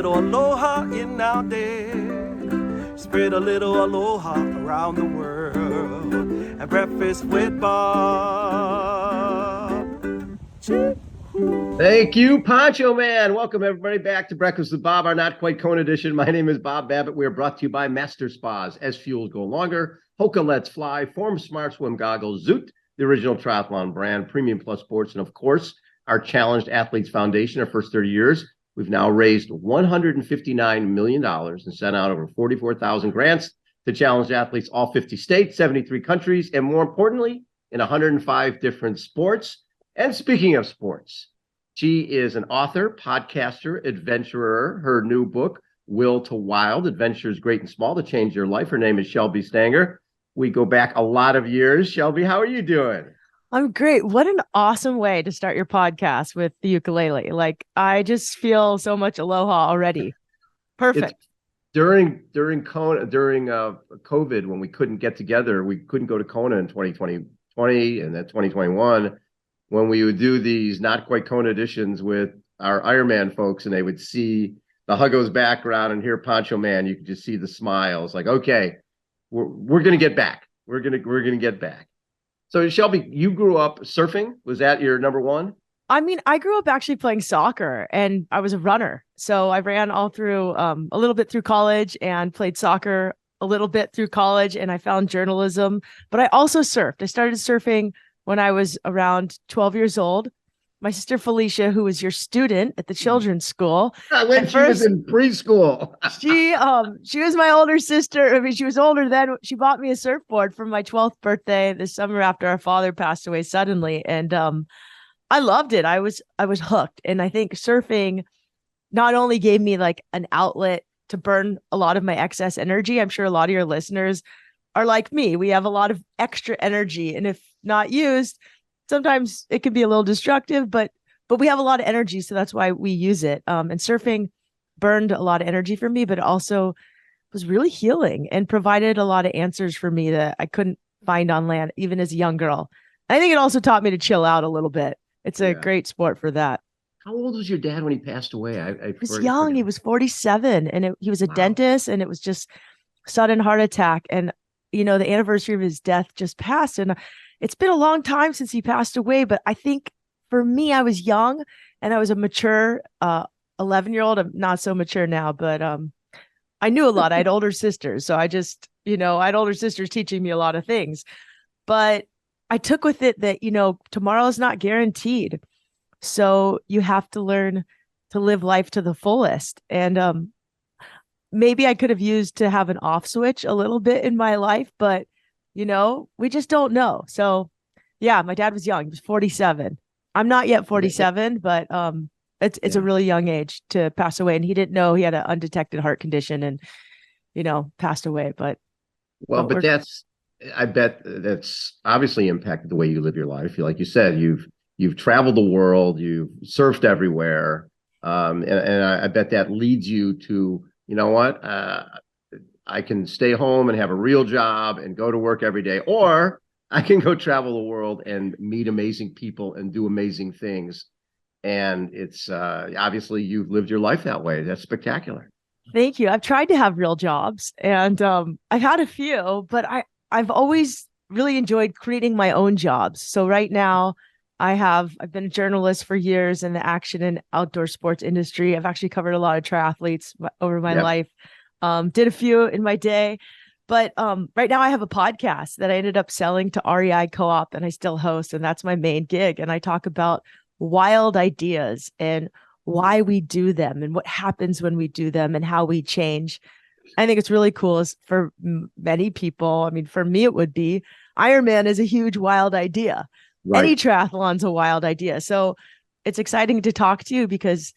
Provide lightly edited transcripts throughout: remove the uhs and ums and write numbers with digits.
little aloha in our day. Spread a little aloha around the world. At breakfast with Bob. Thank you, Poncho Man. Welcome, everybody, back to Breakfast with Bob, our Not Quite Cone edition. My name is Bob Babbitt. We are brought to you by Master Spas. As fuels go longer, Hoka Let's Fly, Form Smart Swim Goggles, Zoot, the original triathlon brand, Premium Plus Sports, and, of course, our Challenged Athletes Foundation. Our first 30 years, we've now raised $159 million and sent out over 44,000 grants to challenged athletes, all 50 states, 73 countries, and more importantly, in 105 different sports. And speaking of sports, she is an author, podcaster, adventurer. Her new book, Will to Wild, Adventures Great and Small to Change Your Life. Her name is Shelby Stanger. We go back a lot of years. Shelby, how are you doing? I'm great. What an awesome way to start your podcast with the ukulele. Like, I just feel so much aloha already. Perfect. During COVID, when we couldn't get together, we couldn't go to Kona in 2020 and then 2021, when we would do these Not Quite Kona editions with our Ironman folks, and they would see the Huggos background and hear Poncho Man, you could just see the smiles. Like, okay, we're gonna get back. We're gonna get back. So, Shelby, you grew up surfing. Was that your number one? I mean, I grew up actually playing soccer, and I was a runner. So I ran all through a little bit through college and played soccer a little bit through college, and I found journalism. But I also surfed. I started surfing when I was around 12 years old. My sister Felicia, who was your student at the children's school. When she was in preschool. She was my older sister. I mean, she was older then. She bought me a surfboard for my 12th birthday the summer after our father passed away suddenly. And I loved it. I was hooked. And I think surfing not only gave me like an outlet to burn a lot of my excess energy. I'm sure a lot of your listeners are like me. We have a lot of extra energy, and if not used, sometimes it can be a little destructive, but we have a lot of energy, so that's why we use it. And surfing burned a lot of energy for me, but it also was really healing and provided a lot of answers for me that I couldn't find on land, even as a young girl. I think it also taught me to chill out a little bit. It's a great sport for that. How old was your dad when he passed away? He was young. He was 47, and he was a dentist, and it was just sudden heart attack. And you know, the anniversary of his death just passed, and it's been a long time since he passed away. But I think for me, I was young and I was a mature 11-year-old. I'm not so mature now, but I knew a lot. I had older sisters. So I just, I had older sisters teaching me a lot of things. But I took with it that, tomorrow is not guaranteed. So you have to learn to live life to the fullest. And maybe I could have used to have an off switch a little bit in my life, but we just don't know. So yeah, my dad was young. He was 47. I'm not yet 47, but it's a really young age to pass away. And he didn't know he had an undetected heart condition and, passed away. But I bet that's obviously impacted the way you live your life. Like you said, you've traveled the world, you've surfed everywhere. And I bet that leads you to, you know what, I can stay home and have a real job and go to work every day, or I can go travel the world and meet amazing people and do amazing things. And it's obviously you've lived your life that way. That's spectacular. Thank you. I've tried to have real jobs, and I've had a few, but I've always really enjoyed creating my own jobs. So right now I've been a journalist for years in the action and outdoor sports industry. I've actually covered a lot of triathletes over my life. Did a few in my day, but right now I have a podcast that I ended up selling to REI Co-op, and I still host, and that's my main gig. And I talk about wild ideas and why we do them and what happens when we do them and how we change. I think it's really cool for many people. I mean, for me, it would be Ironman is a huge wild idea. Right. Any triathlon's a wild idea. So it's exciting to talk to you because,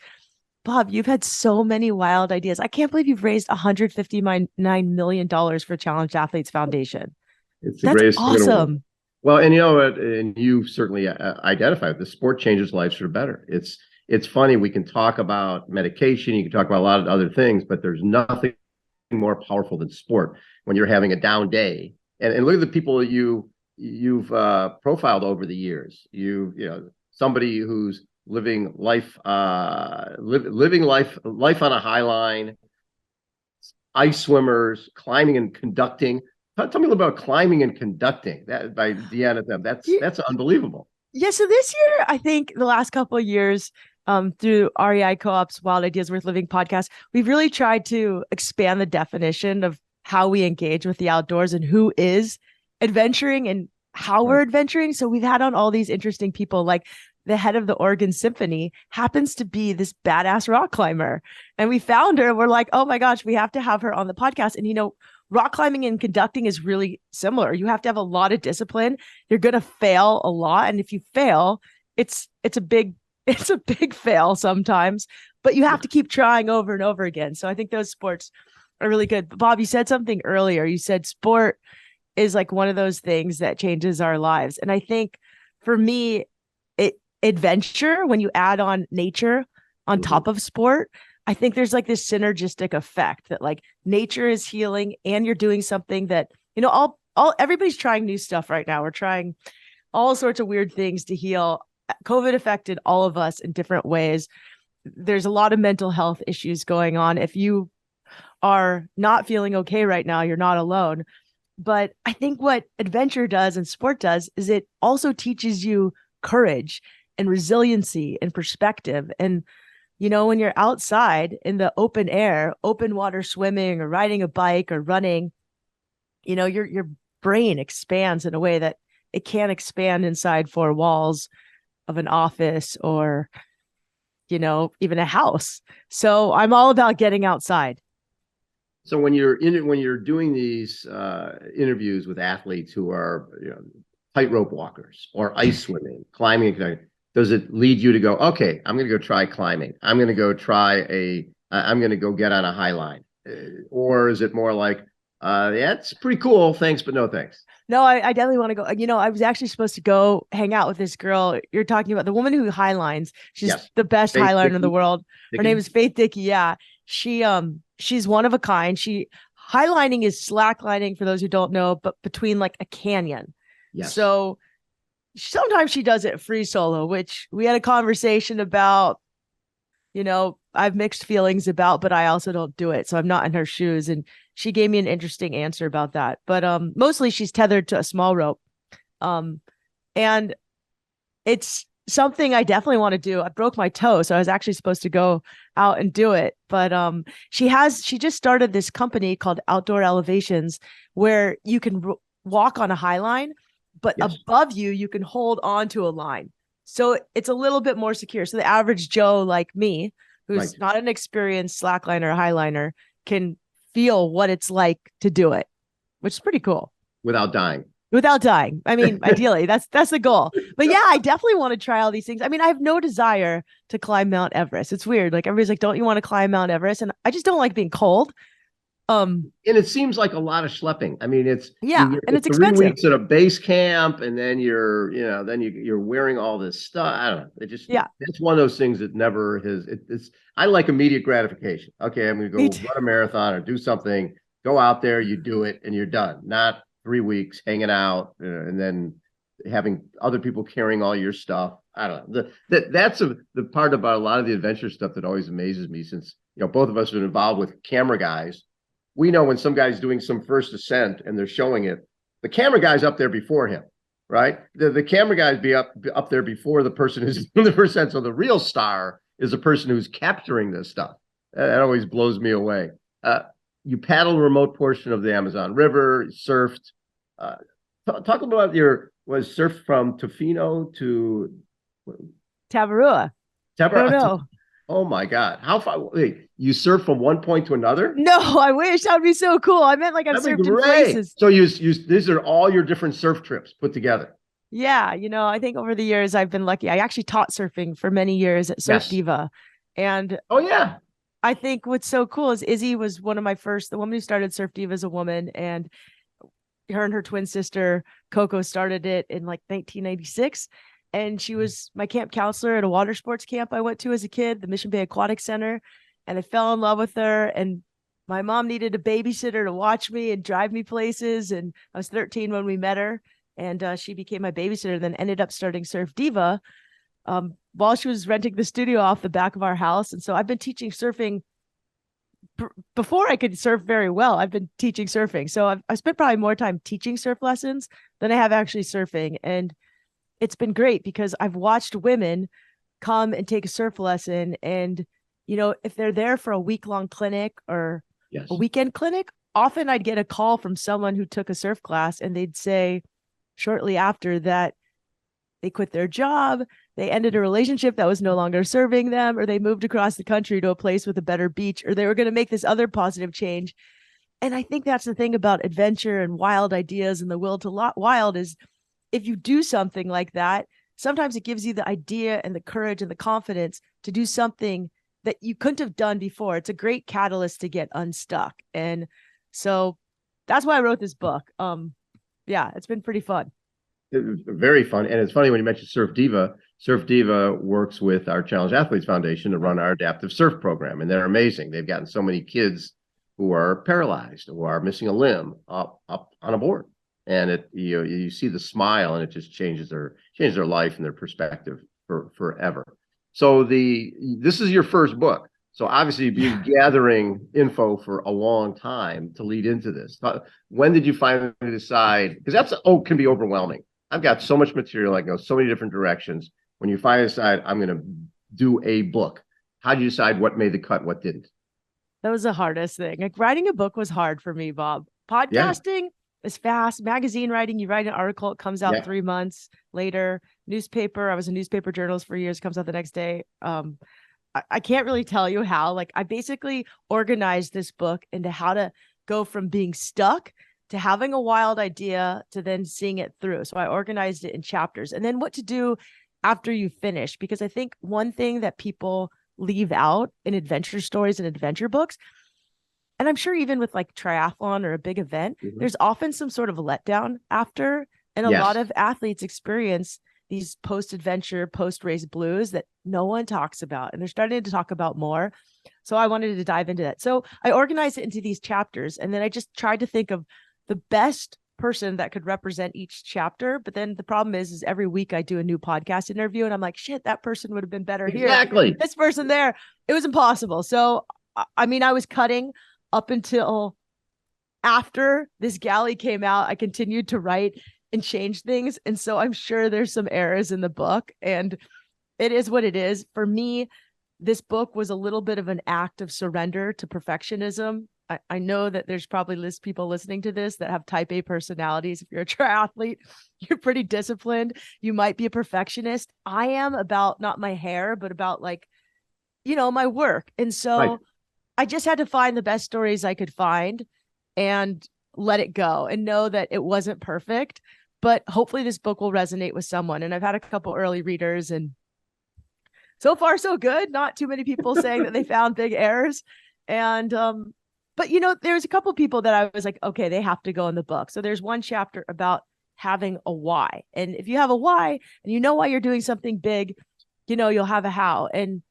Bob, you've had so many wild ideas. I can't believe you've raised $159 million for Challenged Athletes Foundation. It's the greatest awesome. Well, and you know what? And you certainly identified the sport changes lives for the better. It's funny. We can talk about medication. You can talk about a lot of other things, but there's nothing more powerful than sport when you're having a down day. And look at the people you've profiled over the years. Somebody who's living life on a high line, ice swimmers, climbing and conducting. Tell me a little about climbing and conducting. That by Deanna. That's unbelievable. Yeah. So this year, I think the last couple of years, through REI Co-op's Wild Ideas Worth Living podcast, we've really tried to expand the definition of how we engage with the outdoors and who is adventuring and how we're adventuring. So we've had on all these interesting people, like the head of the Oregon Symphony happens to be this badass rock climber. And we found her. We're like, oh my gosh, we have to have her on the podcast. And, rock climbing and conducting is really similar. You have to have a lot of discipline. You're going to fail a lot. And if you fail, it's a big fail sometimes, but you have to keep trying over and over again. So I think those sports are really good. But Bob, you said something earlier. You said sport is like one of those things that changes our lives. And I think for me, adventure, when you add on nature on top of sport, I think there's like this synergistic effect that like nature is healing and you're doing something that, all everybody's trying new stuff right now. We're trying all sorts of weird things to heal. COVID affected all of us in different ways. There's a lot of mental health issues going on. If you are not feeling okay right now, you're not alone. But I think what adventure does and sport does is it also teaches you courage and resiliency and perspective. And, when you're outside in the open air, open water swimming or riding a bike or running, your brain expands in a way that it can't expand inside four walls of an office or, even a house. So I'm all about getting outside. So when you're doing these interviews with athletes who are tightrope walkers or ice swimming, climbing, does it lead you to go, okay, I'm going to go try climbing. I'm going to go I'm going to go get on a high line. Or is it more like, yeah, it's pretty cool. Thanks, but no thanks. No, I definitely want to go. I was actually supposed to go hang out with this girl. You're talking about the woman who highlines. She's the best Faith highliner Dickey. in the world. Her name is Faith Dickey. Yeah. She's one of a kind. Highlining is slacklining for those who don't know, but between like a canyon. Yes. So sometimes she does it free solo, which we had a conversation about, I've mixed feelings about, but I also don't do it. So I'm not in her shoes. And she gave me an interesting answer about that. But mostly she's tethered to a small rope. And it's something I definitely want to do. I broke my toe, so I was actually supposed to go out and do it. But she just started this company called Outdoor Elevations where you can walk on a high line, but above you can hold on to a line. So it's a little bit more secure. So the average Joe like me, who's not an experienced slackliner or highliner, can feel what it's like to do it, which is pretty cool. Without dying. I mean, ideally, that's the goal. But yeah, I definitely want to try all these things. I mean, I have no desire to climb Mount Everest. It's weird. Like everybody's like, don't you want to climb Mount Everest? And I just don't like being cold. And it seems like a lot of schlepping. I mean, it's and it's 3 expensive. weeks at a base camp, and then you're wearing all this stuff. I don't know. It's one of those things that never has. I like immediate gratification. Okay, I'm going to go run a marathon or do something. Go out there, you do it, and you're done. Not 3 weeks hanging out and then having other people carrying all your stuff. I don't know. That's the part about a lot of the adventure stuff that always amazes me, since both of us have been involved with camera guys. We know when some guy's doing some first ascent and they're showing it, the camera guy's up there before him, right? The camera guy's be up there before the person who's doing the first ascent. So the real star is the person who's capturing this stuff. That always blows me away. You paddled a remote portion of the Amazon River, surfed. Talk about surfed from Tofino to Tabarua. No. Oh my God. How far? Wait, you surf from one point to another? No, I wish. That would be so cool. I meant like I've surfed in places. So these are all your different surf trips put together. Yeah. I think over the years I've been lucky. I actually taught surfing for many years at Surf Diva. And I think what's so cool is Izzy was one of my first, the woman who started Surf Diva is a woman, and her and her twin sister, Coco, started it in like 1996. And she was my camp counselor at a water sports camp I went to as a kid, the Mission Bay Aquatic Center. And I fell in love with her. And my mom needed a babysitter to watch me and drive me places. And I was 13 when we met her. And she became my babysitter, then ended up starting Surf Diva while she was renting the studio off the back of our house. And so I've been teaching surfing before I could surf very well. I've been teaching surfing. So I spent probably more time teaching surf lessons than I have actually surfing. And it's been great because I've watched women come and take a surf lesson. And, if they're there for a week-long clinic or Yes. a weekend clinic, often I'd get a call from someone who took a surf class and they'd say shortly after that they quit their job, they ended a relationship that was no longer serving them, or they moved across the country to a place with a better beach, or they were going to make this other positive change. And I think that's the thing about adventure and wild ideas and the will to wild is if you do something like that, sometimes it gives you the idea and the courage and the confidence to do something that you couldn't have done before. It's a great catalyst to get unstuck. And so that's why I wrote this book. Yeah, it's been pretty fun. Very fun. And it's funny when you mentioned Surf Diva. Surf Diva works with our Challenge Athletes Foundation to run our adaptive surf program. And they're amazing. They've gotten so many kids who are paralyzed, who are missing a limb up on a board. And you see the smile and it just changes their life and their perspective forever. So this is your first book. So obviously you've been gathering info for a long time to lead into this. When did you finally decide? Because can be overwhelming. I've got so much material. I go so many different directions. When you finally decide I'm going to do a book, how do you decide what made the cut, what didn't? That was the hardest thing. Like writing a book was hard for me, Bob. Podcasting is fast. Magazine writing, you write an article, it comes out 3 months later. Newspaper, I was a newspaper journalist for years, comes out the next day. I can't really tell you how. Like I basically organized this book into how to go from being stuck to having a wild idea to then seeing it through. So I organized it in chapters and then what to do after you finish. Because I think one thing that people leave out in adventure stories and adventure books, and I'm sure even with like triathlon or a big event, there's often some sort of letdown after. And a lot of athletes experience these post-adventure, post-race blues that no one talks about. And they're starting to talk about more. So I wanted to dive into that. So I organized it into these chapters. And then I just tried to think of the best person that could represent each chapter. But then the problem is every week I do a new podcast interview and I'm like, shit, that person would have been better here. Exactly. This person there. It was impossible. So, I mean, I was cutting up until after this galley came out. I continued to write and change things. And so I'm sure there's some errors in the book and it is what it is. For me, this book was a little bit of an act of surrender to perfectionism. I know that there's probably people listening to this that have type A personalities. If you're a triathlete, you're pretty disciplined. You might be a perfectionist. I am about not my hair, but about like, my work. And so I just had to find the best stories I could find and let it go and know that it wasn't perfect, but hopefully this book will resonate with someone. And I've had a couple early readers and so far so good. Not too many people saying that they found big errors. And, but there's a couple people that I was like, okay, they have to go in the book. So there's one chapter about having a why. And if you have a why and you know why you're doing something big, you'll have a how. And,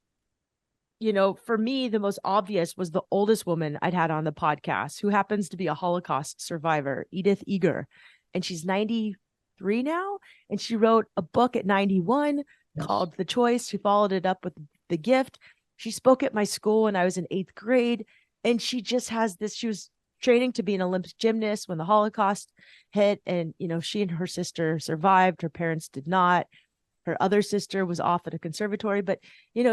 for me, the most obvious was the oldest woman I'd had on the podcast, who happens to be a Holocaust survivor, Edith Eger. And she's 93 now. And she wrote a book at 91 called The Choice. She followed it up with The Gift. She spoke at my school when I was in 8th grade. And she just has this, she was training to be an Olympic gymnast when the Holocaust hit. And, she and her sister survived. Her parents did not. Her other sister was off at a conservatory. But,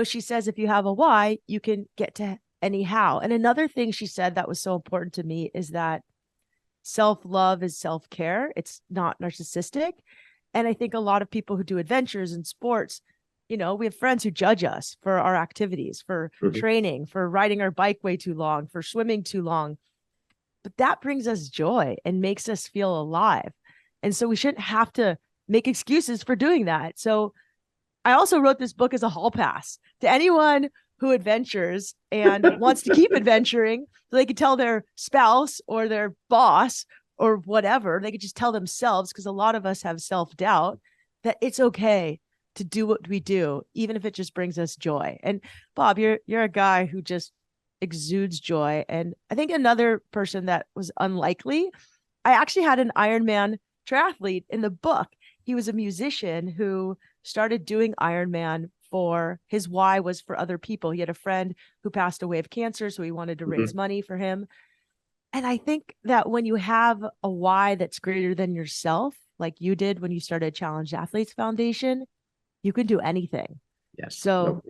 she says, if you have a why, you can get to any how. And another thing she said that was so important to me is that self-love is self-care. It's not narcissistic. And I think a lot of people who do adventures and sports, we have friends who judge us for our activities, for training, for riding our bike way too long, for swimming too long. But that brings us joy and makes us feel alive. And so we shouldn't have to make excuses for doing that. So I also wrote this book as a hall pass to anyone who adventures and wants to keep adventuring, so they could tell their spouse or their boss or whatever. They could just tell themselves, because a lot of us have self-doubt, that it's okay to do what we do, even if it just brings us joy. And Bob, you're a guy who just exudes joy. And I think another person that was unlikely, I actually had an Ironman triathlete in the book. he was a musician who started doing Ironman for his why was for other people. He had a friend who passed away of cancer, so he wanted to raise money for him. And I think that when you have a why that's greater than yourself, like you did when you started Challenged Athletes Foundation, you can do anything. Yes. So,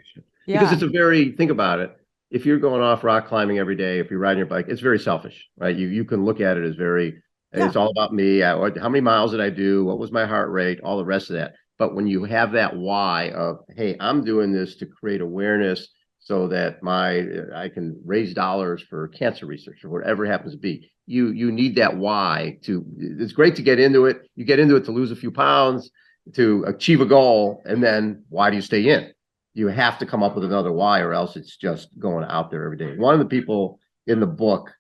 yeah. Because it's a very, think about it. If you're going off rock climbing every day, if you're riding your bike, it's very selfish, right? You can look at it as very, it's all about me. How many miles did I do? What was my heart rate? All the rest of that. But when you have that why of, hey, I'm doing this to create awareness so that I can raise dollars for cancer research or whatever it happens to be. You need that why to, it's great to get into it. You get into it to lose a few pounds, to achieve a goal. And then why do you stay in? You have to come up with another why, or else it's just going out there every day. One of the people in the book,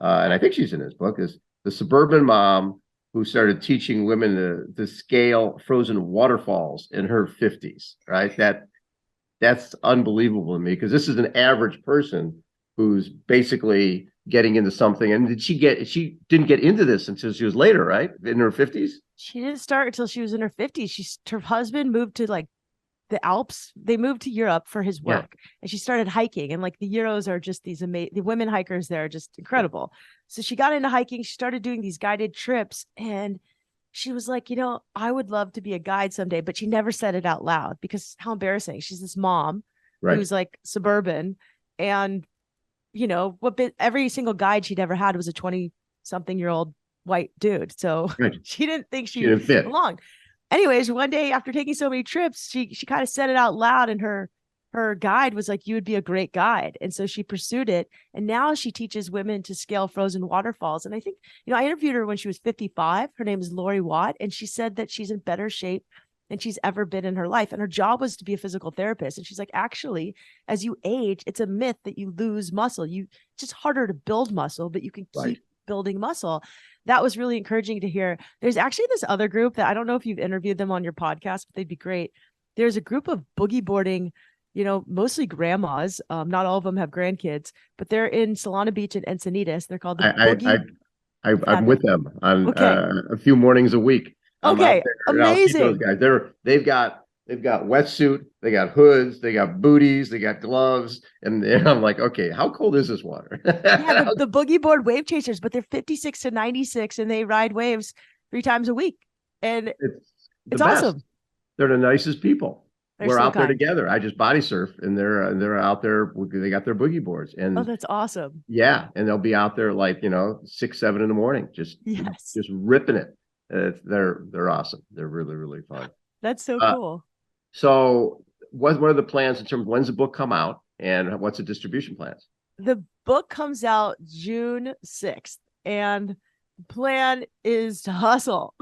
and I think she's in this book, is the suburban mom who started teaching women to scale frozen waterfalls in her 50s, right? That's unbelievable to me, because this is an average person who's basically getting into something. And she didn't get into this until she was later, right? In her 50s? She didn't start until she was in her 50s. Her husband moved to like the Alps. They moved to Europe for his work, and she started hiking. And like the Euros are just these amazing, the women hikers there are just incredible. So she got into hiking. She started doing these guided trips, and she was like, I would love to be a guide someday, but she never said it out loud because how embarrassing. She's this mom who's like suburban, and every single guide she'd ever had was a 20-something-year-old white dude. So she didn't think she belonged. Anyways, one day after taking so many trips, she kind of said it out loud, and her guide was like, you would be a great guide. And so she pursued it. And now she teaches women to scale frozen waterfalls. And I think, I interviewed her when she was 55. Her name is Lori Watt. And she said that she's in better shape than she's ever been in her life. And her job was to be a physical therapist. And she's like, actually, as you age, it's a myth that you lose muscle. It's just harder to build muscle, but you can keep building muscle. That was really encouraging to hear. There's actually this other group that I don't know if you've interviewed them on your podcast, but they'd be great. There's a group of boogie boarding, mostly grandmas. Not all of them have grandkids, but they're in Solana Beach and Encinitas. They're called the I'm with them on a few mornings a week. Okay, amazing. Those guys, they've got wetsuit, they got hoods, they got booties, they got gloves, and I'm like, okay, how cold is this water? The boogie board wave chasers, but they're 56 to 96, and they ride waves 3 times a week, and it's awesome. They're the nicest people. We're so out there together. I just body surf, and they're out there. They got their boogie boards, and that's awesome. Yeah, and they'll be out there like 6, 7 in the morning, just ripping it. They're awesome. They're really, really fun. That's so cool. So what are the plans in terms of when's the book come out, and what's the distribution plans? The book comes out June 6th, and the plan is to hustle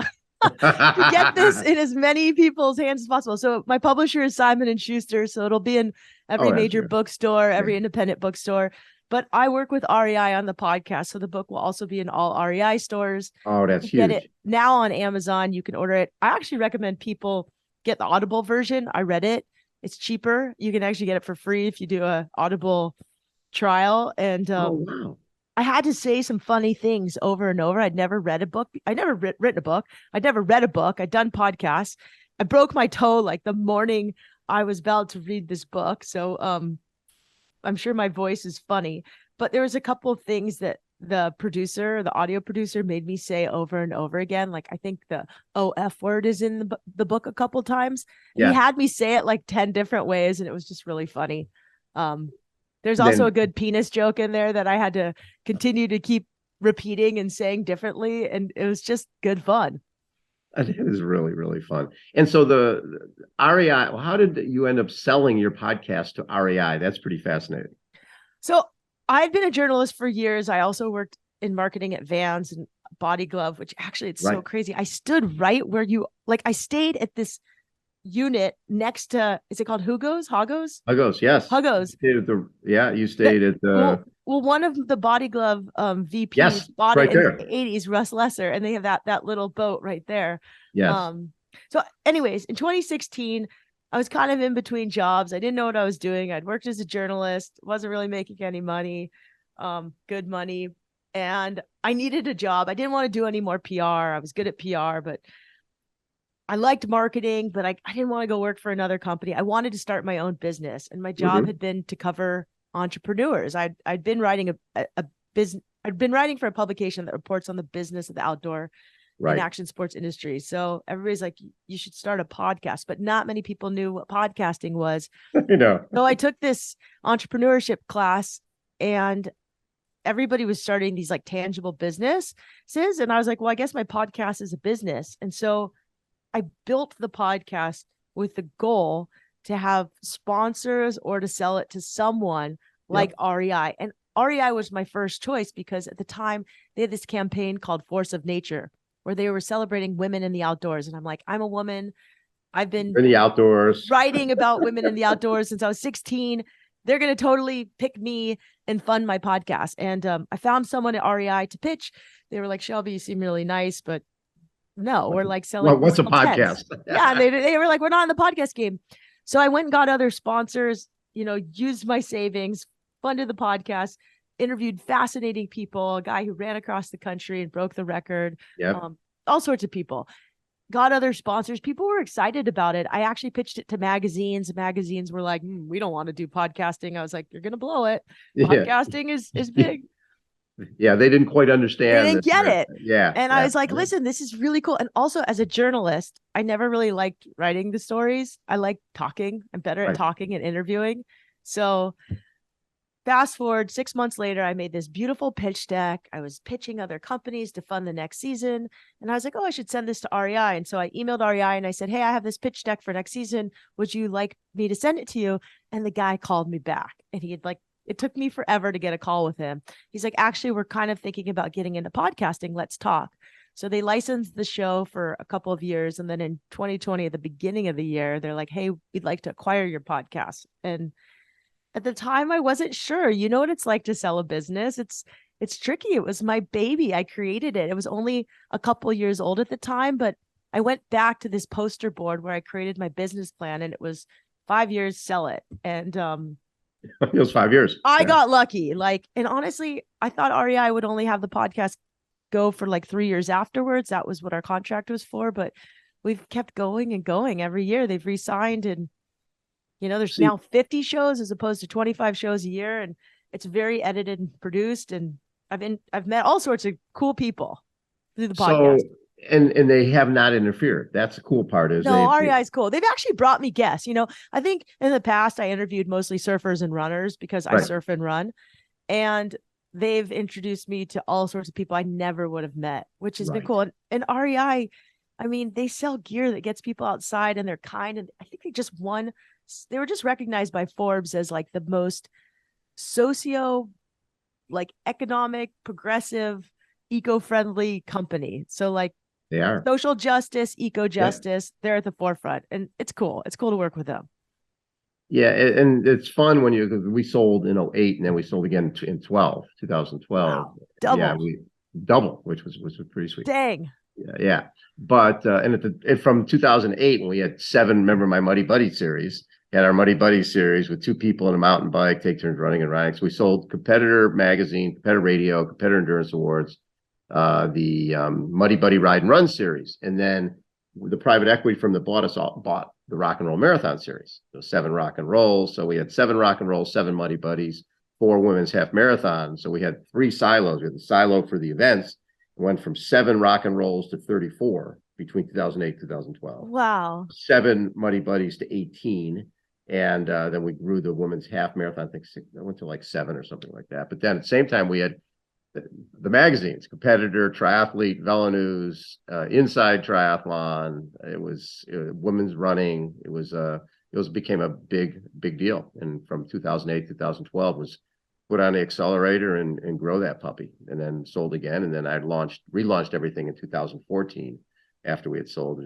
to get this in as many people's hands as possible. So my publisher is Simon & Schuster, so it'll be in every major bookstore, every independent bookstore. But I work with REI on the podcast, so the book will also be in all REI stores. Oh, that's huge. Get it now on Amazon. You can order it. I actually recommend people get the Audible version. I read it. It's cheaper. You can actually get it for free if you do a Audible trial. And wow. I had to say some funny things over and over. I'd never read a book. I'd never written a book. I'd never read a book. I'd done podcasts. I broke my toe like the morning I was about to read this book. So I'm sure my voice is funny, but there was a couple of things that the audio producer made me say over and over again. Like, I think the OF word is in the book a couple times. He had me say it like 10 different ways, and it was just really funny. There's also a good penis joke in there that I had to continue to keep repeating and saying differently. And it was just good fun. It is really, really fun. And so the REI, how did you end up selling your podcast to REI? That's pretty fascinating. So I've been a journalist for years. I also worked in marketing at Vans and Body Glove, which actually it's so crazy. I stood right where I stayed at this unit next to, is it called Hugo's? Huggo's, yes. Huggo's. You stayed at the... Well, one of the Body Glove VPs bought it in the 80s, Russ Lesser, and they have that little boat right there. Yes. So anyways, in 2016, I was kind of in between jobs. I didn't know what I was doing. I'd worked as a journalist, wasn't really making any money, good money. And I needed a job. I didn't want to do any more PR. I was good at PR, but I liked marketing, but I didn't want to go work for another company. I wanted to start my own business, and my job had been to cover entrepreneurs. I'd been writing a business. I'd been writing for a publication that reports on the business of the outdoor and action sports industry. So everybody's like, you should start a podcast, but not many people knew what podcasting was. So I took this entrepreneurship class, and everybody was starting these like tangible businesses. And I was like, well, I guess my podcast is a business. And so I built the podcast with the goal to have sponsors or to sell it to someone like REI. And REI was my first choice because at the time they had this campaign called Force of Nature, where they were celebrating women in the outdoors. And I'm like, I'm a woman. I've been in the outdoors, writing about women in the outdoors since I was 16. They're going to totally pick me and fund my podcast. And I found someone at REI to pitch. They were like, Shelby, you seem really nice, but no, we're like selling. Well, what's a podcast? Yeah. And they were like, we're not in the podcast game. So I went and got other sponsors, used my savings, funded the podcast, interviewed fascinating people, a guy who ran across the country and broke the record, all sorts of people, got other sponsors. People were excited about it. I actually pitched it to magazines. Magazines were like, we don't want to do podcasting. I was like, you're going to blow it. Podcasting is big. Yeah, they didn't quite understand. They didn't get it. Yeah. And I was like, listen, this is really cool. And also as a journalist, I never really liked writing the stories. I like talking. I'm better at talking and interviewing. So fast forward 6 months later, I made this beautiful pitch deck. I was pitching other companies to fund the next season. And I was like, oh, I should send this to REI. And so I emailed REI and I said, hey, I have this pitch deck for next season. Would you like me to send it to you? And the guy called me back, and he had it took me forever to get a call with him. He's like, actually, we're kind of thinking about getting into podcasting. Let's talk. So they licensed the show for a couple of years. And then in 2020, at the beginning of the year, they're like, hey, we'd like to acquire your podcast. And at the time, I wasn't sure. You know what it's like to sell a business. It's tricky. It was my baby. I created it. It was only a couple of years old at the time, but I went back to this poster board where I created my business plan, and it was 5 years, sell it. And it was 5 years. I got lucky. And honestly, I thought REI would only have the podcast go for 3 years afterwards. That was what our contract was for, but we've kept going and going every year. They've re-signed, and there's now 50 shows as opposed to 25 shows a year, and it's very edited and produced. And I've met all sorts of cool people through the podcast. And they have not interfered. That's the cool part. REI is cool. They've actually brought me guests. I think in the past I interviewed mostly surfers and runners because I surf and run, and they've introduced me to all sorts of people I never would have met, which has been cool. And REI, they sell gear that gets people outside, and they're kind. And I think they were just recognized by Forbes as the most economic, progressive, eco-friendly company. So they are social justice, eco justice. They're at the forefront, and it's cool. It's cool to work with them. Yeah. And it's fun when we sold in 2008, and then we sold again in 2012. Wow. Double. Yeah, double, which was pretty sweet. Dang. Yeah. But, and from 2008, when we had 7, remember my Muddy Buddy series, had our Muddy Buddy series with 2 people in a mountain bike, take turns running and riding. So we sold Competitor Magazine, Competitor Radio, Competitor Endurance Awards, the Muddy Buddy Ride and Run series. And then the private equity firm that bought the Rock and Roll Marathon series. So 7 rock and rolls. So we had 7 rock and rolls, 7 Muddy Buddies, 4 women's half marathons. So we had 3 silos. We had the silo for the events. It went from 7 rock and rolls to 34 between 2008 and 2012. Wow. 7 Muddy Buddies to 18. And then we grew the women's half marathon. I think I went to 7 or something like that. But then at the same time, we had the magazines, Competitor, Triathlete, Velo News, Inside Triathlon. It was women's running. It became a big deal. And from 2008 to 2012 was put on the accelerator and grow that puppy, and then sold again. And then I relaunched everything in 2014 after we had sold.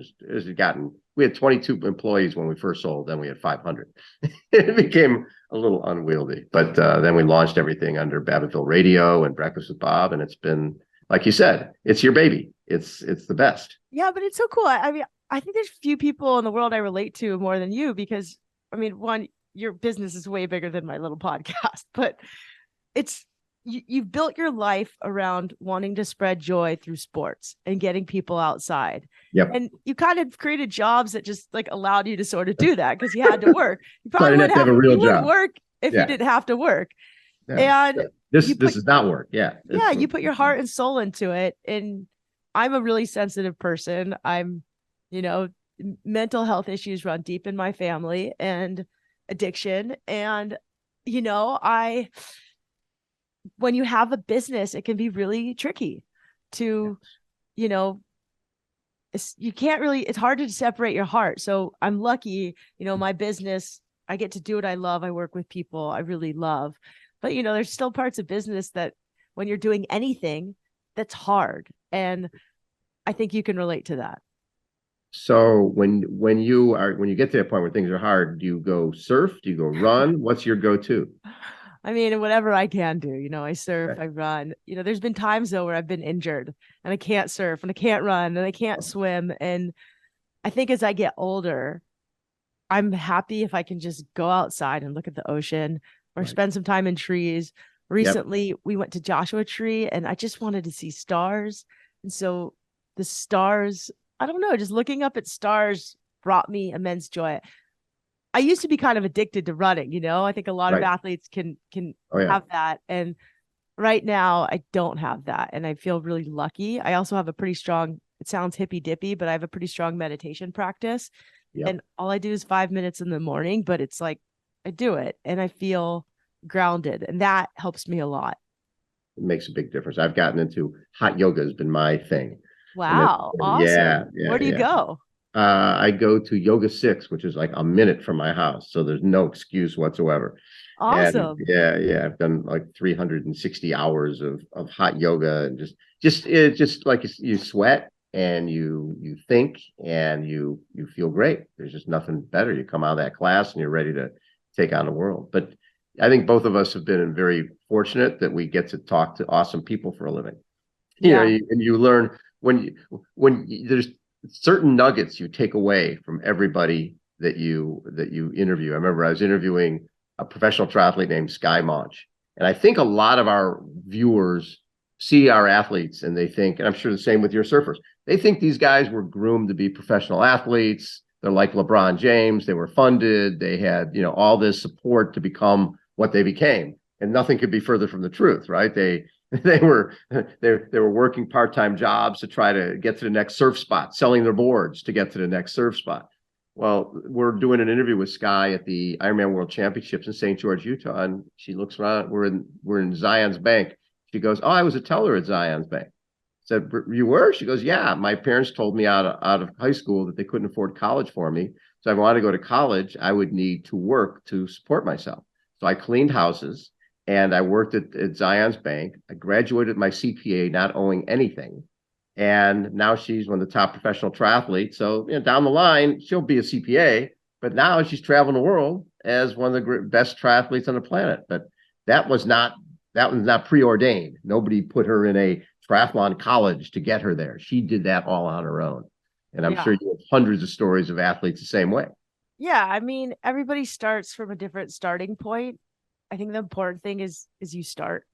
We had 22 employees when we first sold, then we had 500. It became a little unwieldy, but then we launched everything under Babbittville Radio and Breakfast with Bob, and it's been, like you said, it's your baby. It's the best. Yeah, but it's so cool. I think there's few people in the world I relate to more than you, because one, your business is way bigger than my little podcast, but you've built your life around wanting to spread joy through sports and getting people outside. Yep. And you kind of created jobs that just like allowed you to sort of do that because you had to work. You So I probably didn't have to have a real you wouldn't job. work if Yeah. you didn't have to work. Yeah. And This you put, is not work. Yeah. yeah, you put your heart and soul into it. And I'm a really sensitive person. I'm, you know, mental health issues run deep in my family and addiction. And, you know, when you have a business, it can be really tricky to, you know, you can't really, it's hard to separate your heart. So I'm lucky, you know, my business, I get to do what I love. I work with people I really love, but you know, there's still parts of business that when you're doing anything that's hard. And I think you can relate to that. So when you get to that point where things are hard, do you go surf? Do you go run? What's your go-to? I mean, whatever I can do, you know, I surf, Okay. I run, you know, there's been times though where I've been injured and I can't surf and I can't run and I can't swim. And I think as I get older, I'm happy if I can just go outside and look at the ocean or Right. spend some time in trees. Recently, we went to Joshua Tree and I just wanted to see stars. And so the stars, I don't know, just looking up at stars brought me immense joy. I used to be kind of addicted to running, you know. I think a lot of Right. athletes can Oh, yeah. have that. And right now I don't have that. And I feel really lucky. I also have a pretty strong, it sounds hippy dippy, but I have a pretty strong meditation practice. Yep. And all I do is 5 minutes in the morning, but it's like I do it and I feel grounded. And that helps me a lot. It makes a big difference. I've gotten into hot yoga has been my thing. Wow. Awesome. Yeah. Where do you go? I go to Yoga 6, which is like a minute from my house. So there's no excuse whatsoever. Awesome. And yeah. I've done like 360 hours of hot yoga and just like you sweat and you think and you feel great. There's just nothing better. You come out of that class and you're ready to take on the world. But I think both of us have been very fortunate that we get to talk to awesome people for a living. You know, and you learn when there's certain nuggets you take away from everybody that you interview. I remember I was interviewing a professional triathlete named Sky Monch, and I think a lot of our viewers see our athletes and they think, and I'm sure the same with your surfers, they think these guys were groomed to be professional athletes. They're like LeBron James. They were funded. They had, you know, all this support to become what they became, and nothing could be further from the truth, right? They were working part-time jobs to try to get to the next surf spot, selling their boards to get to the next surf spot. Well, we're doing an interview with Sky at the Ironman World Championships in St. George, Utah, and she looks around. We're in Zion's Bank. She goes, "Oh, I was a teller at Zion's Bank." I said, "You were?" She goes, "Yeah, my parents told me out of high school that they couldn't afford college for me. So if I wanted to go to college, I would need to work to support myself. So I cleaned houses and I worked at Zion's Bank. I graduated my CPA not owing anything. And now she's one of the top professional triathletes. So, you know, down the line, she'll be a CPA, but now she's traveling the world as one of the best triathletes on the planet. But that was not preordained. Nobody put her in a triathlon college to get her there. She did that all on her own. And I'm sure you have hundreds of stories of athletes the same way. Yeah. I mean, everybody starts from a different starting point. I think the important thing is you start.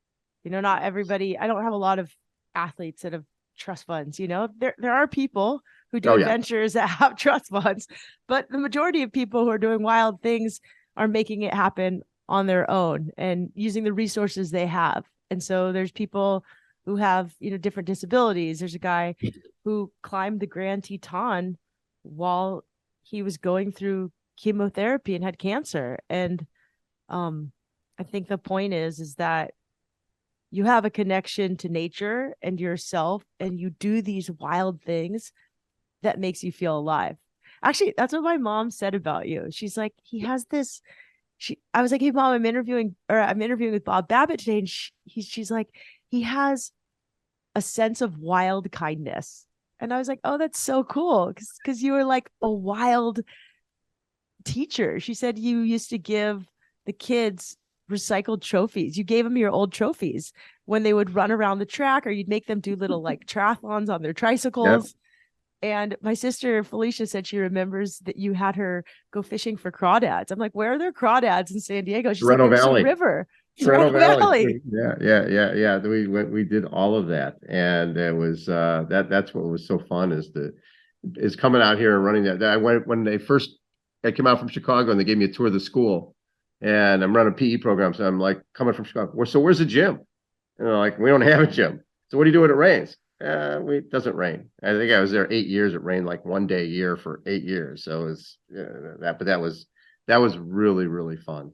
You know, not everybody, I don't have a lot of athletes that have trust funds. You know, there are people who do adventures that have trust funds, but the majority of people who are doing wild things are making it happen on their own and using the resources they have. And so there's people who have, you know, different disabilities. There's a guy who climbed the Grand Teton while he was going through chemotherapy and had cancer. And I think the point is that you have a connection to nature and yourself, and you do these wild things that makes you feel alive. Actually, that's what my mom said about you. She's like, he has this. I was like, hey, Mom, I'm interviewing with Bob Babbitt today, and she's like, he has a sense of wild kindness. And I was like, oh, that's so cool, because you were like a wild teacher. She said you used to give the kids recycled trophies. You gave them your old trophies when they would run around the track, or you'd make them do little like triathlons on their tricycles. Yep. And my sister Felicia said she remembers that you had her go fishing for crawdads. I'm like, where are there crawdads in San Diego? She's Moreno like, there's Valley. a river. Sereno Valley. Yeah. We did all of that, and it was that's what was so fun is coming out here and running that. I went when I came out from Chicago and they gave me a tour of the school, and I'm running PE programs. And I'm like coming from Chicago. So where's the gym? And they're like, we don't have a gym. So what do you do when it rains? It doesn't rain. I think I was there 8 years. It rained like one day a year for 8 years. So it was but that was really, really fun.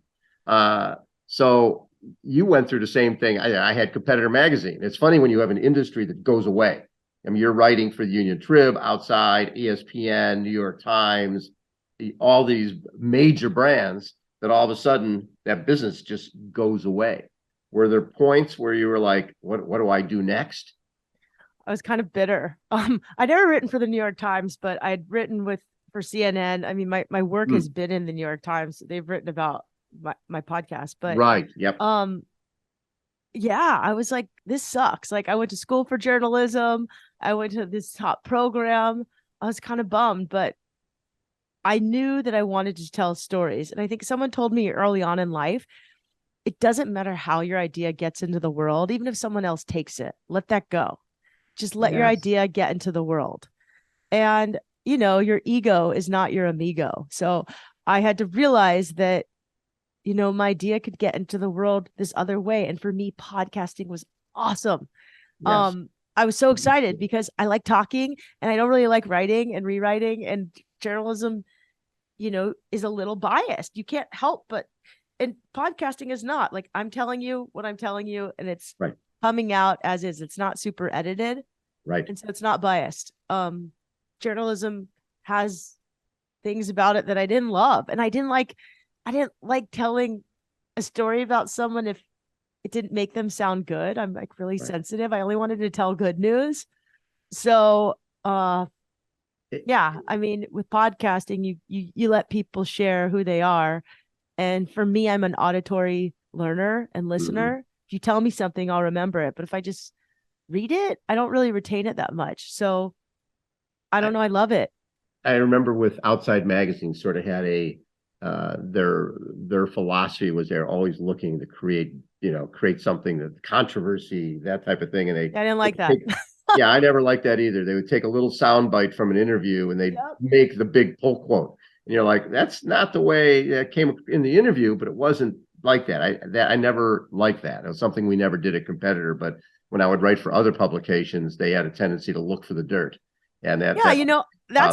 So you went through the same thing. I had Competitor Magazine. It's funny when you have an industry that goes away. I mean, you're writing for the Union Trib, Outside, ESPN, New York Times, all these major brands that all of a sudden that business just goes away. Were there points where you were like, what do I do next? I was kind of bitter. I'd never written for the New York Times, but I'd written for CNN. I mean, my work has been in the New York Times. They've written about my podcast, but right. Yep. Yeah, I was like, this sucks. Like, I went to school for journalism. I went to this top program. I was kind of bummed, but I knew that I wanted to tell stories. And I think someone told me early on in life, it doesn't matter how your idea gets into the world, even if someone else takes it, let that go. Just let your idea get into the world. And, your ego is not your amigo. So I had to realize that, my idea could get into the world this other way. And for me, podcasting was awesome. Yes. I was so excited because I like talking and I don't really like writing and rewriting, and journalism, is a little biased. You can't help but, and podcasting is not. Like, I'm telling you what I'm telling you, and it's coming out as is. It's not super edited. Right. And so it's not biased. Journalism has things about it that I didn't love. And I didn't like telling a story about someone if it didn't make them sound good. I'm like really sensitive. I only wanted to tell good news. So, yeah, I mean, with podcasting, you let people share who they are. And for me, I'm an auditory learner and listener. If you tell me something, I'll remember it. But if I just read it, I don't really retain it that much. So I don't know. I love it. I remember with Outside Magazine sort of had their philosophy was they're always looking to create something, that controversy, that type of thing. And I didn't like that. Yeah, I never liked that either. They would take a little soundbite from an interview and they'd make the big pull quote. And you're like, that's not the way that came in the interview, but it wasn't like that. I never liked that. It was something we never did at Competitor, but when I would write for other publications, they had a tendency to look for the dirt. And that's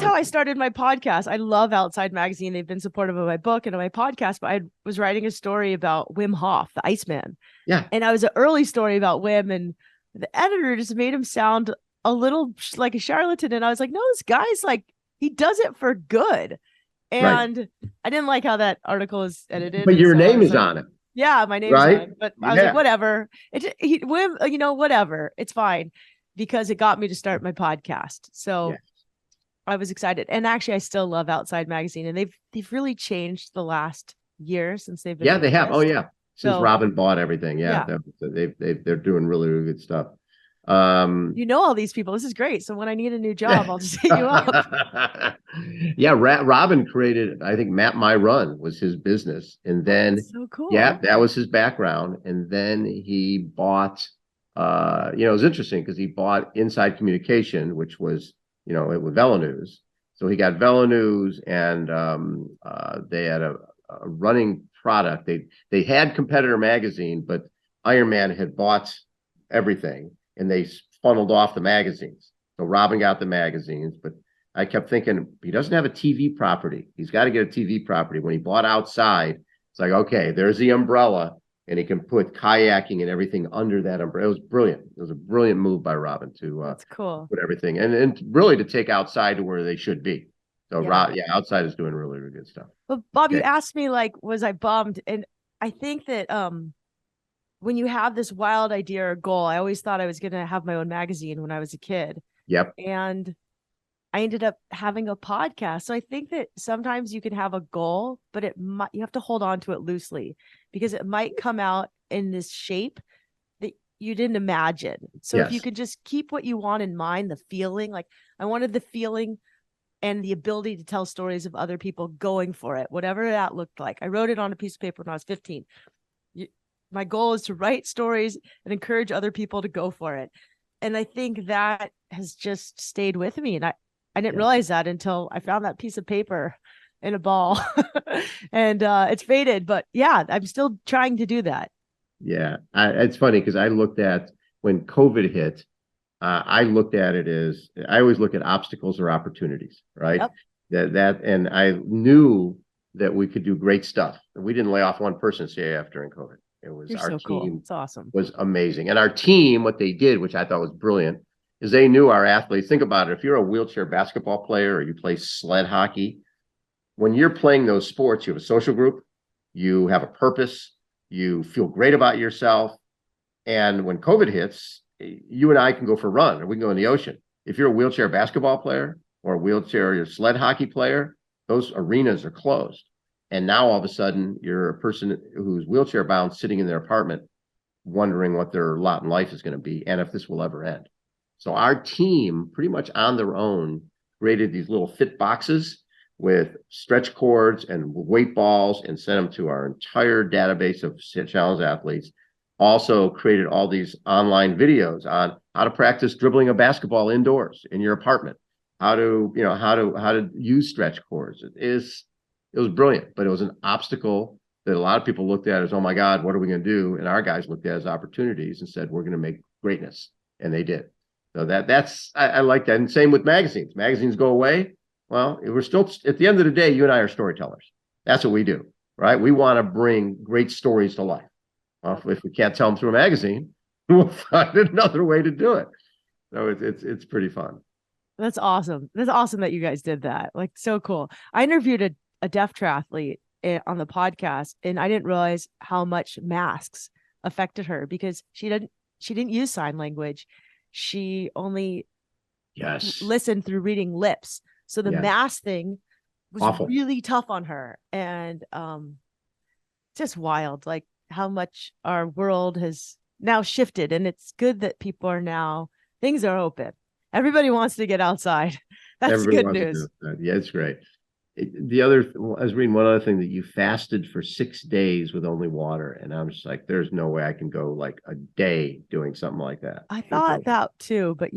how I started my podcast. I love Outside Magazine. They've been supportive of my book and of my podcast, but I was writing a story about Wim Hof, the Iceman. Yeah. And I was an early story about Wim, and the editor just made him sound a little like a charlatan. And I was like, no, this guy's like, he does it for good. And I didn't like how that article is edited. But your name is on it. Yeah, my name's on it. But I was like, whatever. Wim, whatever. It's fine. Because it got me to start my podcast. So I was excited. And actually, I still love Outside Magazine. And they've really changed the last year since they've been. Yeah, they have. Oh, yeah. Since Robin bought everything. Yeah. They're doing really, really good stuff. All these people. This is great. So when I need a new job, I'll just hit you up. Yeah, Robin created, I think Map My Run was his business. And then so cool. Yeah, that was his background. And then he bought it was interesting because he bought Inside Communication, which was, it was Velo News. So he got Velo News, and they had a running product. They had Competitor Magazine, but Ironman had bought everything, and they funneled off the magazines. So Robin got the magazines, but I kept thinking he doesn't have a TV property. He's got to get a TV property. When he bought Outside, it's like, okay, there's the umbrella. And he can put kayaking and everything under that umbrella. It was brilliant. It was a brilliant move by Robin to That's cool. Put everything and really to take Outside to where they should be. So Outside is doing really, really good stuff. But Bob, you asked me, like, was I bummed? And I think that when you have this wild idea or goal, I always thought I was going to have my own magazine when I was a kid. Yep. And I ended up having a podcast. So I think that sometimes you can have a goal, but you have to hold on to it loosely because it might come out in this shape that you didn't imagine. So if you can just keep what you want in mind, the feeling, like I wanted the feeling and the ability to tell stories of other people going for it, whatever that looked like. I wrote it on a piece of paper when I was 15. my goal is to write stories and encourage other people to go for it. And I think that has just stayed with me. And I didn't realize that until I found that piece of paper in a ball and it's faded, but yeah, I'm still trying to do that. Yeah. It's funny because I looked at when COVID hit, I looked at it as I always look at obstacles or opportunities, right? Yep. And I knew that we could do great stuff. We didn't lay off one person CAF during COVID. It was You're our so cool. team It's awesome. was amazing. And our team, what they did, which I thought was brilliant, is they knew our athletes. Think about it. If you're a wheelchair basketball player or you play sled hockey, when you're playing those sports, you have a social group, you have a purpose, you feel great about yourself. And when COVID hits, you and I can go for a run or we can go in the ocean. If you're a wheelchair basketball player or a wheelchair or sled hockey player, those arenas are closed. And now all of a sudden you're a person who's wheelchair bound sitting in their apartment wondering what their lot in life is going to be and if this will ever end. So our team pretty much on their own created these little fit boxes with stretch cords and weight balls and sent them to our entire database of challenge athletes. Also created all these online videos on how to practice dribbling a basketball indoors in your apartment, how to use stretch cords. It was brilliant, but it was an obstacle that a lot of people looked at as, oh my God, what are we going to do? And our guys looked at it as opportunities and said, we're going to make greatness. And they did. So I like that. And same with magazines. Magazines go away. Well, we're still, at the end of the day, you and I are storytellers. That's what we do, right? We want to bring great stories to life. Well, if we can't tell them through a magazine, we'll find another way to do it. So it's pretty fun. That's awesome. That's awesome that you guys did that. Like, so cool. I interviewed a deaf triathlete on the podcast, and I didn't realize how much masks affected her because she didn't use sign language. She only listened through reading lips. So the mask thing was awful, really tough on her. And just wild, like how much our world has now shifted. And it's good that things are open. Everybody wants to get outside. That's good news. Yeah, it's great. I was reading one other thing that you fasted for 6 days with only water. And I'm just like, there's no way I can go like a day doing something like that. I thought that too. But,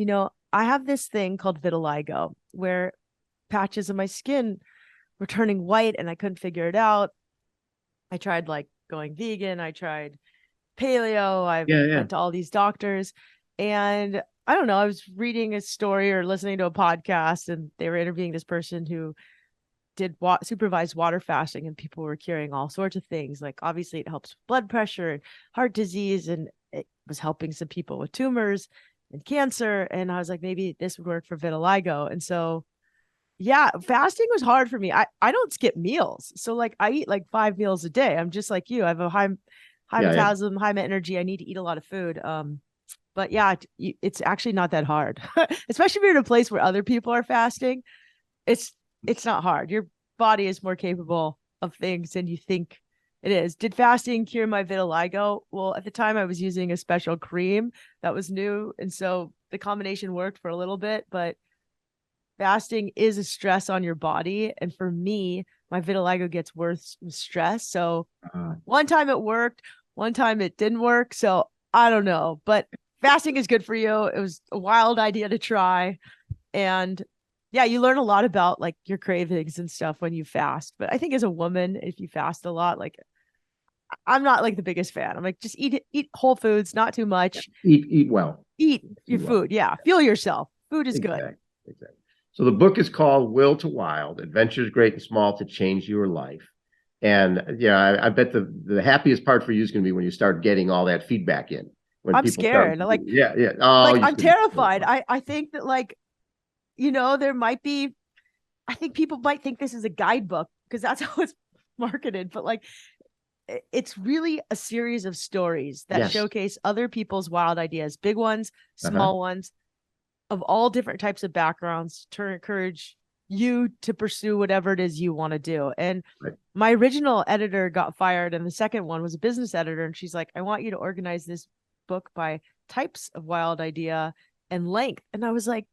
I have this thing called vitiligo where patches of my skin were turning white and I couldn't figure it out. I tried like going vegan. I tried paleo. I went to all these doctors, and I don't know. I was reading a story or listening to a podcast, and they were interviewing this person who did supervised water fasting, and people were curing all sorts of things. Like obviously it helps blood pressure and heart disease, and it was helping some people with tumors and cancer. And I was like, maybe this would work for vitiligo. And so, yeah, fasting was hard for me. I don't skip meals. So like I eat like 5 meals a day. I'm just like you. I have a high metabolism, high energy. I need to eat a lot of food. But yeah, it's actually not that hard, especially if you're in a place where other people are fasting. It's not hard. Your body is more capable of things than you think it is. Did fasting cure my vitiligo? Well, at the time I was using a special cream that was new. And so the combination worked for a little bit, but fasting is a stress on your body. And for me, my vitiligo gets worse with stress. So one time it worked, one time it didn't work. So I don't know, but fasting is good for you. It was a wild idea to try. And yeah, you learn a lot about like your cravings and stuff when you fast. But I think as a woman, if you fast a lot, like I'm not like the biggest fan. I'm like, just eat whole foods, not too much. Eat well. Eat your food. Yeah. Fuel yourself. Food is good. Exactly. So the book is called Will to Wild, Adventures Great and Small to Change Your Life. And yeah, I bet the happiest part for you is going to be when you start getting all that feedback in. When I'm scared. Oh, like I'm terrified. I think that like, there might be, I think people might think this is a guidebook because that's how it's marketed. But like, it's really a series of stories that showcase other people's wild ideas, big ones, small ones, of all different types of backgrounds to encourage you to pursue whatever it is you want to do. And my original editor got fired, and the second one was a business editor. And she's like, I want you to organize this book by types of wild idea and length. And I was like,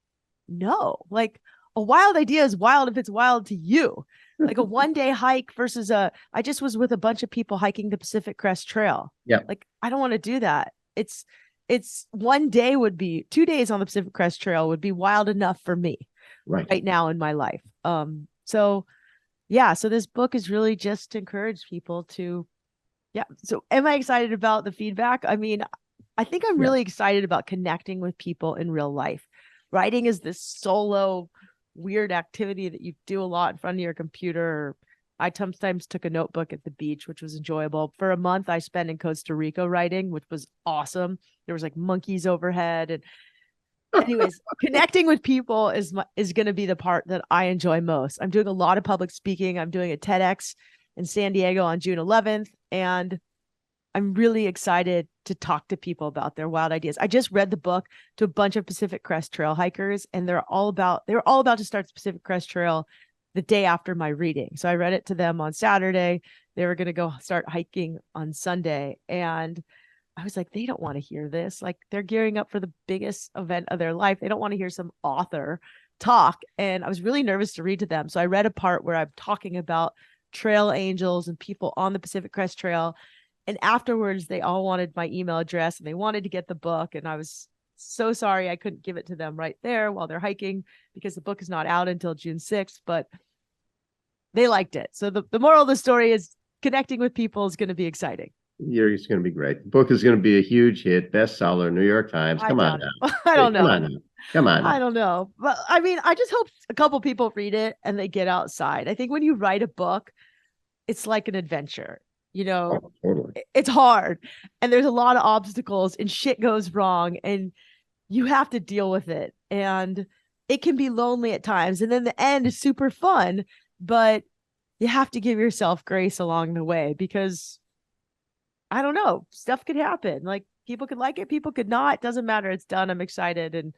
no, like a wild idea is wild if it's wild to you. Like a 1-day hike versus I just was with a bunch of people hiking the Pacific Crest Trail. Yeah. Like, I don't want to do that. It's 1 day would be 2 days on the Pacific Crest Trail would be wild enough for me right now in my life. So yeah, so this book is really just to encourage people to, yeah. So am I excited about the feedback? I mean, I think I'm really excited about connecting with people in real life. Writing is this solo weird activity that you do a lot in front of your computer. I sometimes took a notebook at the beach, which was enjoyable. For a month, I spent in Costa Rica writing, which was awesome. There was like monkeys overhead. And anyways, connecting with people is going to be the part that I enjoy most. I'm doing a lot of public speaking. I'm doing a TEDx in San Diego on June 11th. And I'm really excited to talk to people about their wild ideas. I just read the book to a bunch of Pacific Crest Trail hikers, and they were all about to start the Pacific Crest Trail the day after my reading. So I read it to them on Saturday. They were going to go start hiking on Sunday. And I was like, they don't want to hear this. Like, they're gearing up for the biggest event of their life. They don't want to hear some author talk. And I was really nervous to read to them. So I read a part where I'm talking about trail angels and people on the Pacific Crest Trail. And afterwards, they all wanted my email address and they wanted to get the book. And I was so sorry I couldn't give it to them right there while they're hiking, because the book is not out until June 6th, but they liked it. So the moral of the story is connecting with people is going to be exciting. It's going to be great. The book is going to be a huge hit, bestseller, New York Times. Come on now. I don't know. Come on now. I don't know. But I mean, I just hope a couple people read it and they get outside. I think when you write a book, it's like an adventure. You know, totally. It's hard and there's a lot of obstacles and shit goes wrong and you have to deal with it. And it can be lonely at times. And then the end is super fun, but you have to give yourself grace along the way, because I don't know, stuff could happen. Like, people could like it, people could not. It doesn't matter. It's done. I'm excited. And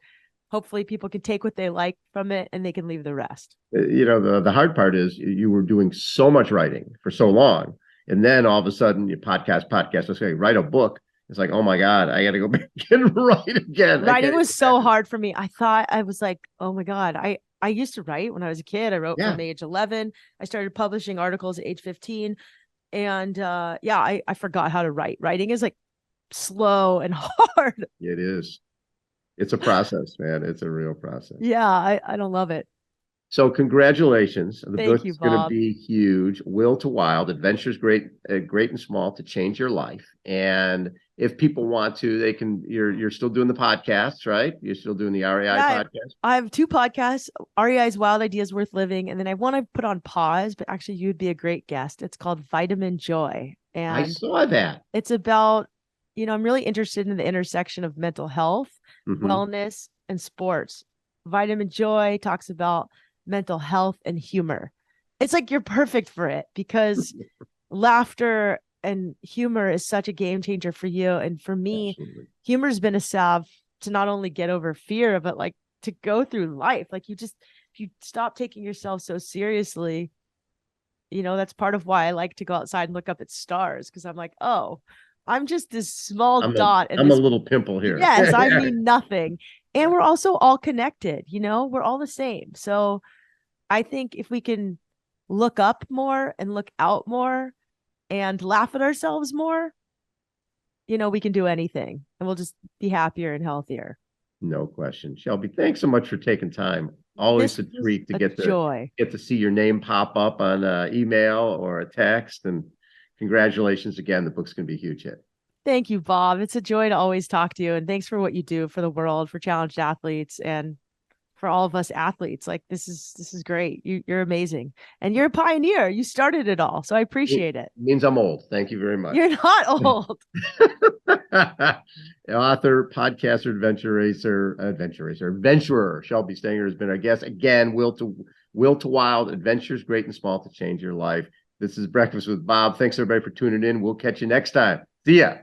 hopefully people can take what they like from it and they can leave the rest. You know, the hard part is you were doing so much writing for so long. And then all of a sudden you podcast, let's say write a book. It's like, oh my God, I got to go back and write again. Writing was so hard for me. I thought, I was like, oh my God, I used to write when I was a kid. I wrote from age 11. I started publishing articles at age 15. And I forgot how to write. Writing is like slow and hard. It is. It's a process, man. It's a real process. Yeah, I don't love it. So congratulations. The book is going to be huge. Will to Wild, Adventures Great and Small to Change Your Life. And if people want to, they can, you're still doing the podcasts, right? You're still doing the REI podcast? I have 2 podcasts, REI's Wild Ideas Worth Living. And then I want to put on pause, but actually you'd be a great guest. It's called Vitamin Joy. And I saw that. It's about, I'm really interested in the intersection of mental health, wellness, and sports. Vitamin Joy talks about mental health and humor. It's like you're perfect for it, because laughter and humor is such a game changer for you. And for me, humor has been a salve to not only get over fear, but like to go through life. Like, if you stop taking yourself so seriously, that's part of why I like to go outside and look up at stars. Cause I'm like, oh, I'm just this small dot. I'm a little pimple here. Yes, I mean nothing. And we're also all connected, we're all the same. So I think if we can look up more and look out more and laugh at ourselves more, we can do anything and we'll just be happier and healthier. No question. Shelby, thanks so much for taking time. Always a treat to get to see your name pop up on an email or a text. And congratulations again. The book's going to be a huge hit. Thank you, Bob. It's a joy to always talk to you. And thanks for what you do for the world, for challenged athletes, and for all of us athletes. Like, this is great. You're amazing. And you're a pioneer. You started it all. So I appreciate it. It means I'm old. Thank you very much. You're not old. Author, podcaster, adventurer, Shelby Stanger has been our guest. Again, Will to Wild, Adventures Great and Small to Change Your Life. This is Breakfast with Bob. Thanks everybody for tuning in. We'll catch you next time. See ya.